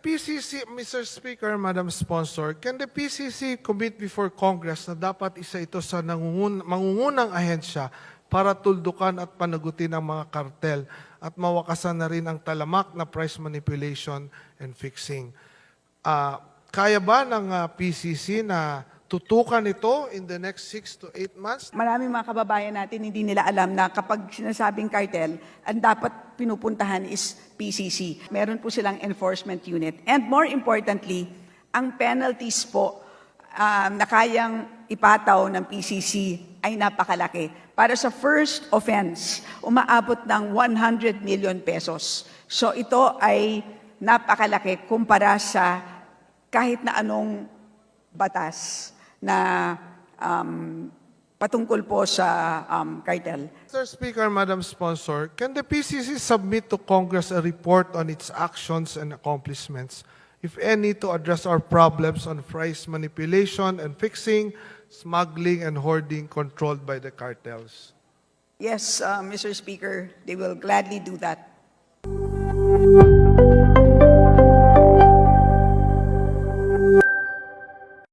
PCC, Mr. Speaker, Madam Sponsor, can the PCC commit before Congress na dapat isa ito sa mangungunang ahensya para tuldukan at panagutin ang mga kartel at mawakasan na rin ang talamak na price manipulation and fixing? Kaya ba ng PCC na tutukan ito in the next 6 to 8 months? Maraming mga kababayan natin hindi nila alam na kapag sinasabing cartel, ang dapat pinupuntahan is PCC. Meron po silang enforcement unit. And more importantly, ang penalties po na kayang ipataw ng PCC ay napakalaki. Para sa first offense, umaabot ng 100 million pesos. So ito ay napakalaki kumpara sa kahit na anong batas na patungkol po sa cartel. Mr. Speaker, Madam Sponsor, can the PCC submit to Congress a report on its actions and accomplishments, if any, to address our problems on price manipulation and fixing, smuggling and hoarding controlled by the cartels? Yes, Mr. Speaker, they will gladly do that.